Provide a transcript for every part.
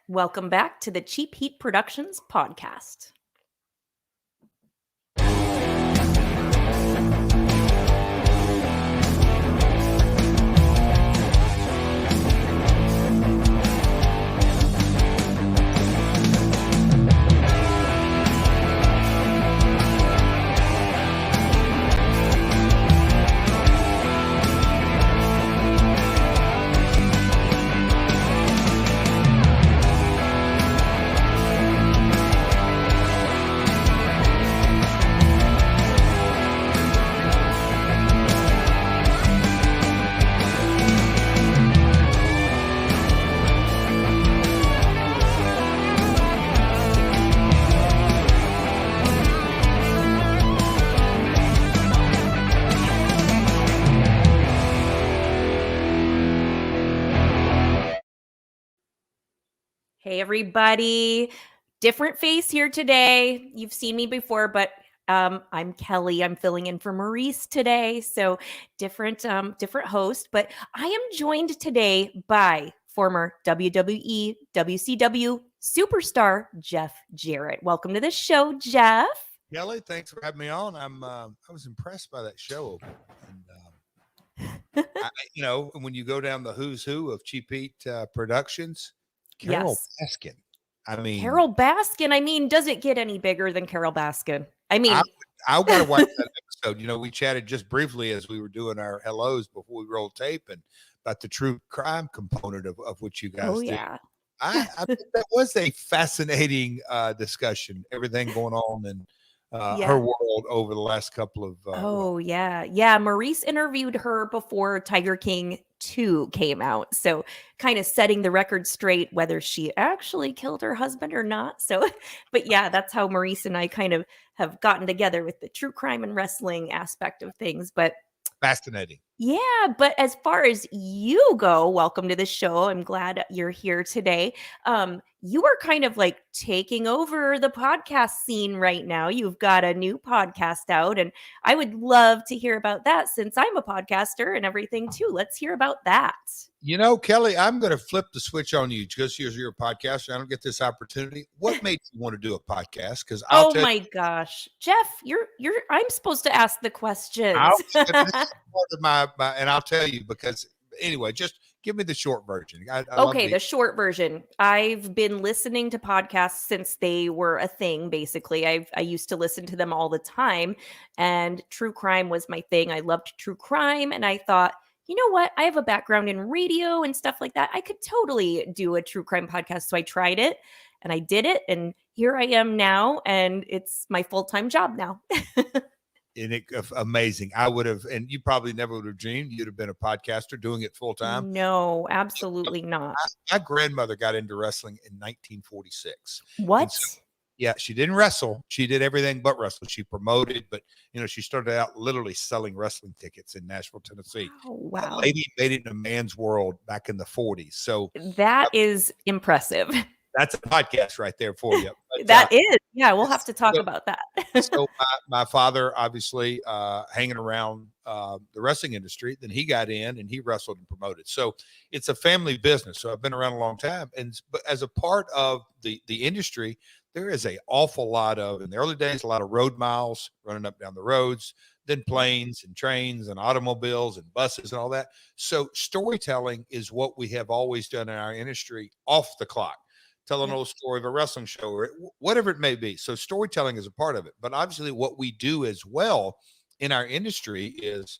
Welcome back to the Cheap Heat Productions podcast. Hey, everybody. Different face here today. You've seen me before, but I'm Kelli. I'm filling in for Maurice today. So different host. But I am joined today by former WWE, WCW superstar Jeff Jarrett. Welcome to the show, Jeff. Kelli, thanks for having me on. I was impressed by that show. And, when you go down the who's who of Cheap Heat Productions, Carol Baskin. Carol Baskin. I mean, does it get any bigger than Carol Baskin? I mean, I got to watch that episode. We chatted just briefly as we were doing our hellos before we rolled tape and about the true crime component of what you guys do. Yeah. I think that was a fascinating discussion, everything going on in her world over the last couple of yeah. Maurice interviewed her before Tiger King 2 came out, so kind of setting the record straight whether she actually killed her husband or not. So but yeah, that's how Maurice and I kind of have gotten together with the true crime and wrestling aspect of things. But fascinating. Yeah, but as far as you go, welcome to the show. I'm glad you're here today. You are kind of like taking over the podcast scene right now. You've got a new podcast out, and I would love to hear about that since I'm a podcaster and everything too. Let's hear about that. Kelli, I'm going to flip the switch on you just because you're a podcaster. I don't get this opportunity. What made you want to do a podcast? Because my gosh, Jeff, I'm supposed to ask the questions. This is part of my, and I'll tell you because anyway, just give me the short version. The short version. I've been listening to podcasts since they were a thing. Basically, I used to listen to them all the time, and true crime was my thing. I loved true crime, and I thought, you know what? I have a background in radio and stuff like that. I could totally do a true crime podcast. So I tried it and I did it. And here I am now. And it's my full-time job now. Amazing. I would have, and you probably never would have dreamed you'd have been a podcaster doing it full time. No, absolutely not. My grandmother got into wrestling in 1946. What? Yeah, she didn't wrestle. She did everything but wrestle. She promoted, but she started out literally selling wrestling tickets in Nashville, Tennessee. Oh, wow. A lady made it in a man's world back in the 40s. So that is impressive. That's a podcast right there for you. But, that is. Yeah, we'll have to talk about that. So my father, obviously, hanging around the wrestling industry, then he got in and he wrestled and promoted. So it's a family business. So I've been around a long time. But as a part of the industry, there is an awful lot of, in the early days, a lot of road miles running up down the roads, then planes and trains and automobiles and buses and all that. So storytelling is what we have always done in our industry off the clock. Tell an old story of a wrestling show or whatever it may be. So storytelling is a part of it. But obviously what we do as well in our industry is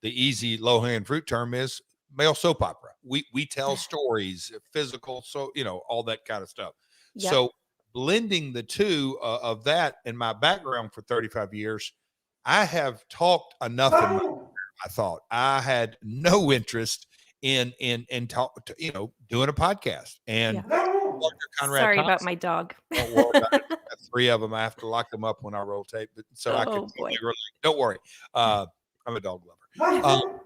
the easy low-hanging fruit term is male soap opera. We tell stories, physical, so, all that kind of stuff. Yep. So blending the two of that in my background for 35 years, I have talked enough. I thought I had no interest in doing a podcast. And sorry about my dog. Don't worry about it. I have 3 of them. I have to lock them up when I roll tape. So I can relate. Don't worry. I'm a dog lover.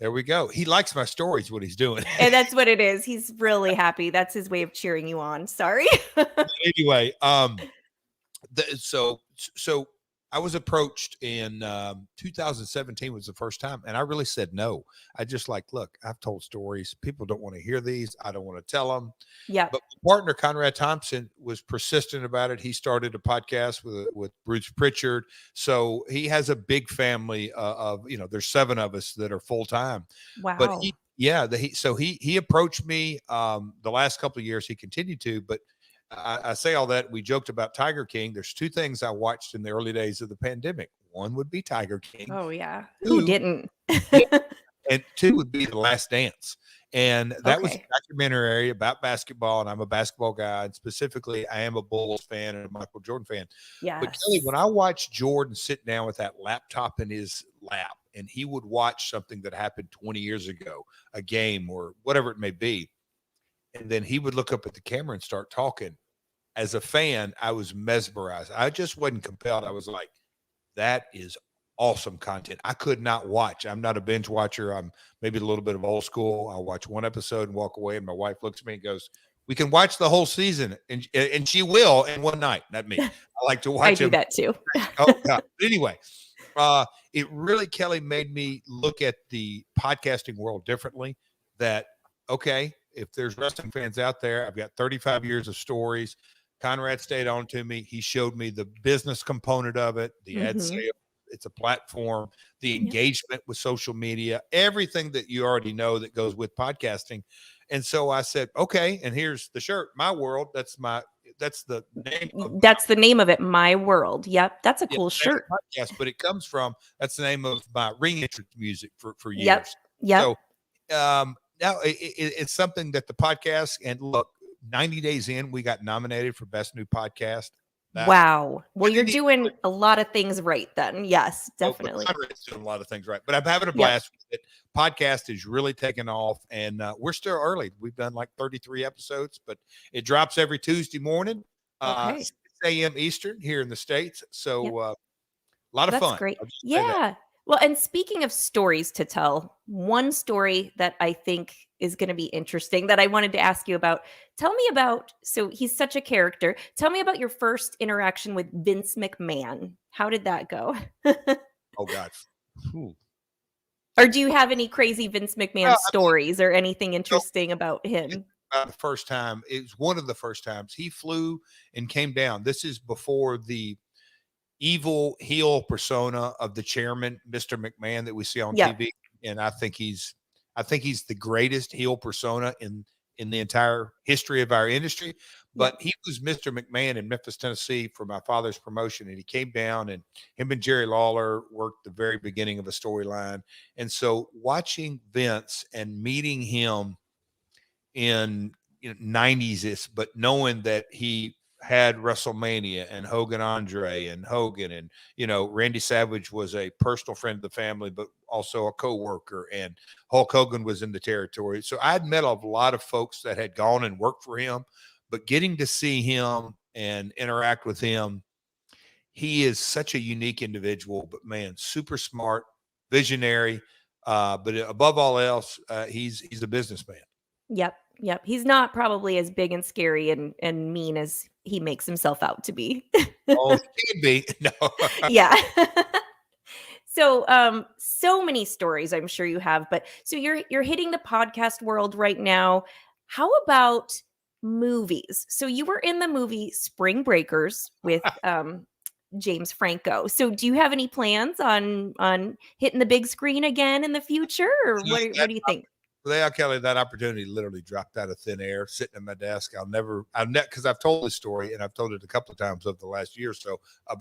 There we go. He likes my stories, what he's doing. And that's what it is. He's really happy. That's his way of cheering you on. Sorry. Anyway, so I was approached in 2017 was the first time, and I really said no. I just like, look, I've told stories. People don't want to hear these. I don't want to tell them. Yep. But my partner Conrad Thompson was persistent about it. He started a podcast with Bruce Pritchard, so he has a big family of there's 7 of us that are full time. But Wow. he approached me the last couple of years. He continued to, but I say all that. We joked about Tiger King. There's 2 things I watched in the early days of the pandemic. One would be Tiger King. Oh yeah. Who 2, didn't? yeah, and 2 would be The Last Dance. And that was a Okay. documentary about basketball, and I'm a basketball guy, and specifically, I am a Bulls fan and a Michael Jordan fan. But Kelly, Yes. when I watched Jordan sit down with that laptop in his lap, and he would watch something that happened 20 years ago, a game or whatever it may be, and then he would look up at the camera and start talking. As a fan, I was mesmerized. I just wasn't compelled. I was like, that is awesome content. I could not watch. I'm not a binge watcher. I'm maybe a little bit of old school. I'll watch one episode and walk away, and my wife looks at me and goes, we can watch the whole season, and she will in one night. Not me. I like to watch I do him. that too. Oh God. Anyway, it really, Kelly, made me look at the podcasting world differently. That, okay, if there's wrestling fans out there, I've got 35 years of stories. Conrad stayed on to me. He showed me the business component of it, the ad Mhm. sale. It's a platform, the Yep. engagement with social media, everything that you already know that goes with podcasting. And so I said, okay, and here's the shirt, My World. That's the name of That's the name of it, My World. Yep, that's a yeah, cool name of shirt. the podcast, but it comes from that's the name of my ring entrance music for Yep. years. Yep. So now it's something that the podcast and look, 90 days in, we got nominated for best new podcast. That Wow. Well, I you're didn't even doing a lot of things right then. Yes, know, but definitely. Conrad's doing a lot of things right. But I'm having a Yep. blast with it. Podcast is really taking off, and we're still early. We've done like 33 episodes, but it drops every Tuesday morning, Okay. 6 a.m. Eastern here in the States. Yep. So a lot of That's fun. great. I'll just say that. Yeah. Well, and speaking of stories to tell, one story that I think is going to be interesting that I wanted to ask you about. Tell me about, so he's such a character. Tell me about your first interaction with Vince McMahon. How did that go? Oh God. Whew. Or do you have any crazy Vince McMahon Well, stories or anything so interesting about it's him? about the first time. It was one of the first times he flew and came down. This is before the evil heel persona of the chairman, Mr. McMahon, that we see on Yeah. TV. And I think he's the greatest heel persona in the entire history of our industry. Yeah. But he was Mr. McMahon in Memphis, Tennessee for my father's promotion. And he came down, and him and Jerry Lawler worked the very beginning of a storyline. And so watching Vince and meeting him in 90s is, but knowing that he had WrestleMania and Hogan Andre and Hogan, and Randy Savage was a personal friend of the family but also a co-worker, and Hulk Hogan was in the territory. So I'd met a lot of folks that had gone and worked for him, but getting to see him and interact with him, he is such a unique individual, but man, super smart, visionary, but above all else, he's a businessman. Yep. Yep. He's not probably as big and scary and mean as he makes himself out to be. Oh, he can be. No. Yeah. So many stories I'm sure you have, but so you're hitting the podcast world right now. How about movies? So you were in the movie Spring Breakers with James Franco. So do you have any plans on hitting the big screen again in the future, or what do you think? Well, Kelly, that opportunity literally dropped out of thin air, sitting at my desk. Because I've told this story and I've told it a couple of times over the last year or so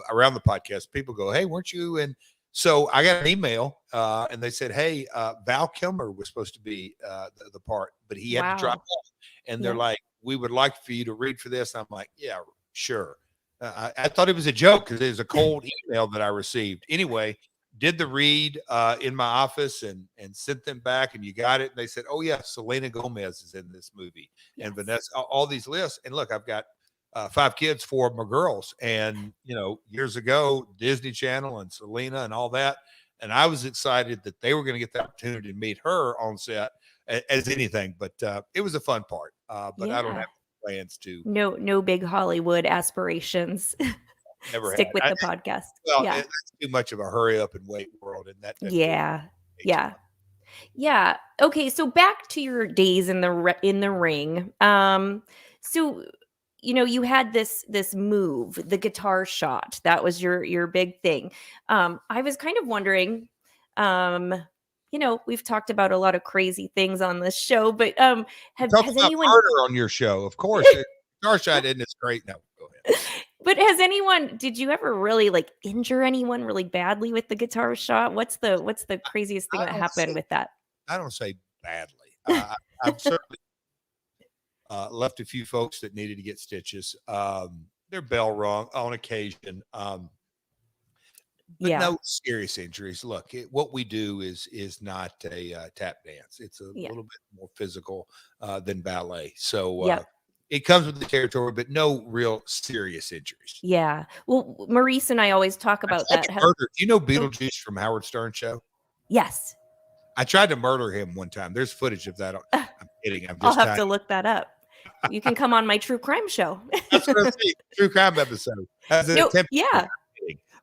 around the podcast. People go, "Hey, weren't you?" And so I got an email and they said, "Hey, Val Kilmer was supposed to be the part, but he had to drop Wow. off." And they're Yeah. like, "We would like for you to read for this." And I'm like, "Yeah, sure." I thought it was a joke because it was a cold email that I received. Anyway, did the read in my office and sent them back, and you got it. And they said, "Oh yeah, Selena Gomez is in this movie, and Yes. Vanessa." All these lists, and look, I've got 5 kids, 4 of them are girls, and years ago, Disney Channel and Selena and all that, and I was excited that they were going to get the opportunity to meet her on set as anything. But it was a fun part. But I don't Yeah. have plans to. No big Hollywood aspirations. never Stick had. with the podcast. Well, Yeah. that's too much of a hurry up and wait world, and that really Yeah. takes a Yeah. lot. Yeah. Okay, so back to your days in the ring. So you had this move, the guitar shot. That was your big thing. I was kind of wondering, um, we've talked about a lot of crazy things on this show, but You talk has about anyone murder on your show, of course. Guitar shot isn't this great? No, go ahead. but has anyone did you ever really like injure anyone really badly with the guitar shot? What's the craziest thing I that don't happened say with that? I don't say badly. I've certainly left a few folks that needed to get stitches. Their bell rung on occasion, but Yeah. no serious injuries. Look, what we do is not a tap dance. It's a Yeah. little bit more physical than ballet. So Yep. it comes with the territory, but no real serious injuries. Yeah. Well, Maurice and I always talk I about tried that. to murder. Do you know Oh, Beetlejuice from Howard Stern show? yes. I tried to murder him one time. There's footage of that. I'm kidding. I'm I'll just have trying. to look that up. You can come on my true crime show. I was going to say true crime episode as an No, attempt. yeah.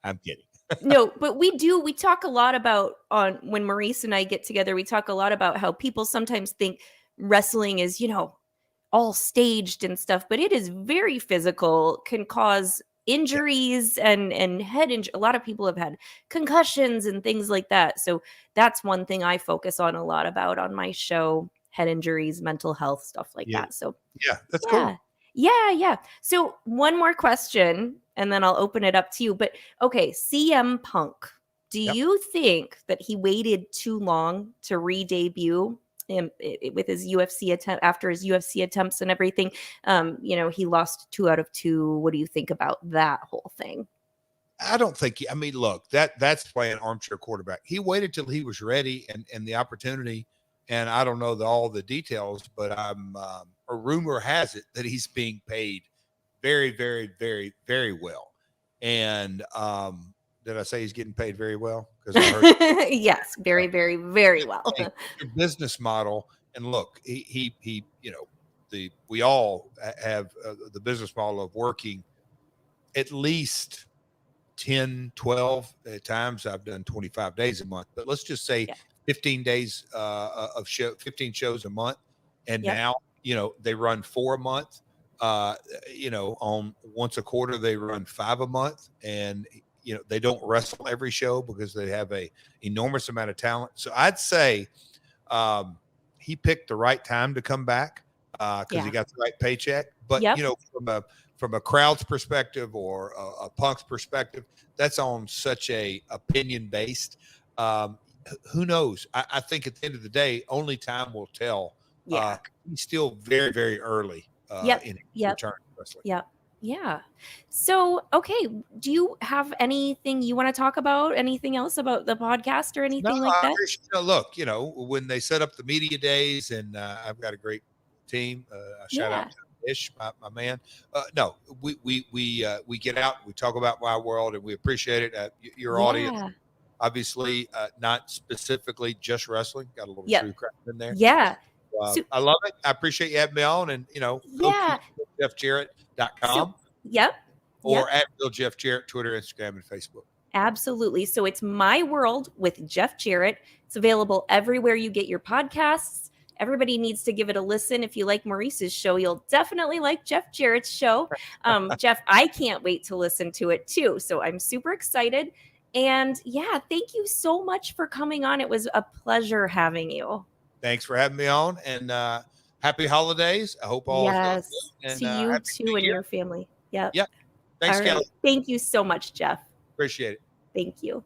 I'm kidding. No, but we talk a lot about on when Maurice and I get together, we talk a lot about how people sometimes think wrestling is, all staged and stuff, but it is very physical, can cause Yeah, injuries and head injury. A lot of people have had concussions and things like that. So that's one thing I focus on a lot about on my show, head injuries, mental health, stuff like yeah, that. So yeah. That's cool. yeah. Yeah, yeah. So one more question and then I'll open it up to you. But okay, CM Punk. Do Yep. you think that he waited too long to re-debut with his UFC attempt after his UFC attempts and everything? He lost 2 out of 2. What do you think about that whole thing? I don't think. I mean, look, that's playing armchair quarterback. He waited till he was ready and the opportunity. And I don't know all the details, but a rumor has it that he's being paid very, very, very, very well. And did I say he's getting paid very well? Because I heard Yes, very, very, very well. hey, your business model. And look, he we all have the business model of working at least 10, 12 at times. I've done 25 days a month, but let's just say Yeah. 15 days of 15 shows a month. And Yep. now, they run 4 a month. On once a quarter, they run 5 a month. And, they don't wrestle every show because they have a enormous amount of talent. So I'd say he picked the right time to come back because he got the right paycheck. But, Yep. From a crowd's perspective or a punk's perspective, that's on such a opinion based. Who knows? I think at the end of the day, only time will tell. Yeah. He's still very, very early Yep. in his Yep. return to wrestling. Yep. Yeah. So, okay, do you have anything you want to talk about? Anything else about the podcast or anything like that? Look, when they set up the media days, and I've got a great team. I shout out to Ish, my man. No, we get out, we talk about my world, and we appreciate it. Your audience, obviously, not specifically just wrestling. Got a little true crime in there. Yeah. I love it. I appreciate you having me on, and go to jeffjarrett.com or at Bill Jeff Jarrett, Twitter, Instagram, and Facebook. Absolutely. So it's My World with Jeff Jarrett. It's available everywhere you get your podcasts. Everybody needs to give it a listen. If you like Maurice's show, you'll definitely like Jeff Jarrett's show. Jeff, I can't wait to listen to it too. So I'm super excited. And yeah, thank you so much for coming on. It was a pleasure having you. Thanks for having me on, and happy holidays. I hope all yes is good. And, to you too and your family. Yep. Thanks, all right. Kelli. Thank you so much, Jeff. Appreciate it. Thank you.